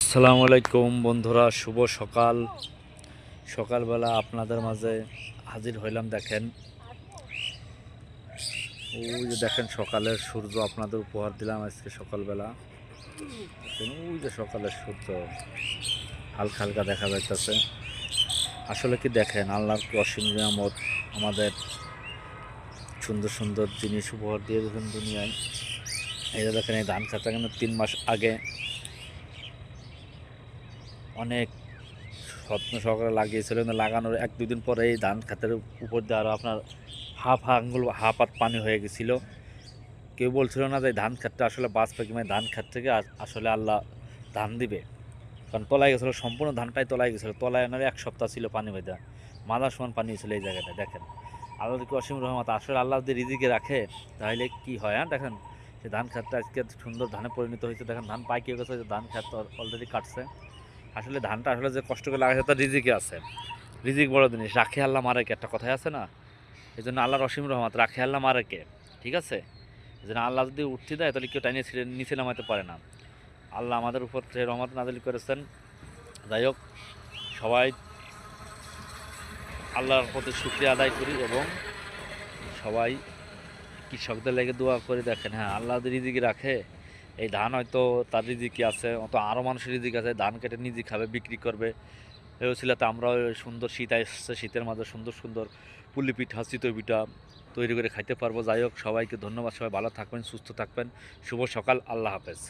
আসসালামু আলাইকুম বন্ধুরা, শুভ সকাল। সকালবেলা আপনাদের মাঝে হাজির হইলাম। দেখেন, ওই যে দেখেন সকালের সূর্য আপনাদের উপহার দিলাম আজকে সকালবেলা। দেখেন ওই যে সকালের সূর্য হালকা হালকা দেখা যাইতেছে। আসলে কি দেখেন, আল্লাহর কি অসীম নিয়ামত, আমাদের সুন্দর সুন্দর জিনিস উপহার দিয়ে দিয়েছেন দুনিয়ায়। এই যে দেখেন, এই ধান খেতটা কিন্তু 3 মাস আগে অনেক যত্ন সহকারে লাগিয়েছিলেন। লাগানোর 1-2 দিন পরে এই ধান খেতের উপর দিয়ে আরও আপনার আঙ্গুল হাফ হাত পানি হয়ে গেছিল। কেউ বলছিল না যে ধান খেতটা আসলে বাঁচবে কি, মানে ধান খেত থেকে আসলে আল্লাহ ধান দিবে। কারণ তলায় গেছিলো, সম্পূর্ণ ধানটাই তলায় গেছিলো। তলায় আনার 1 সপ্তাহ ছিল পানি বেঁধা, মাদার সমান পানি ছিল এই জায়গাটা। দেখেন আল্লাহর কি অসীম রহমত। আসলে আল্লাহ যদি রিজিকে রাখে তাহলে কি হয়। হ্যাঁ দেখেন, সে ধান খেতটা আজকে সুন্দর ধানে পরিণত হয়েছে। দেখেন ধান পাইকে গেছে, ধান খেত অলরেডি কাটছে। আসলে ধানটা আসলে যে কষ্ট করে লাগাইছে তার রিজিকে আছে। রিজিক বড় জিনিস, রাখে আল্লাহ মারে কে, একটা কথাই আছে না। এই জন্য আল্লাহর অসীম রহমত, রাখে আল্লাহ মারে কে। ঠিক আছে, এই জন্য আল্লাহ যদি উঠতে দেয় তাহলে কেউ টাইনে নিচে নামাতে পারে না। আল্লাহ আমাদের উপর যে রহমত নাজিল করেছেন। যাই হোক, সবাই আল্লাহর প্রতি শুকরিয়া আদায় করি এবং সবাই কৃষকদের লেগে দোয়া করে। দেখেন হ্যাঁ, আল্লাহ যদি রিজিক রাখে, এই ধান হয়তো তার রিজিকই আছে, অত আরও মানুষের রিজিক আছে। ধান কেটে নিজে খাবে, বিক্রি করবে। এই ওসিলাতে আমরাও সুন্দর শীত আসছে, শীতের মাঝে সুন্দর সুন্দর পুলি পিঠা, চিতই পিঠা তৈরি করে খাইতে পারবো। যাই হোক, সবাইকে ধন্যবাদ। সবাই ভালো থাকবেন, সুস্থ থাকবেন। শুভ সকাল, আল্লাহ হাফেজ।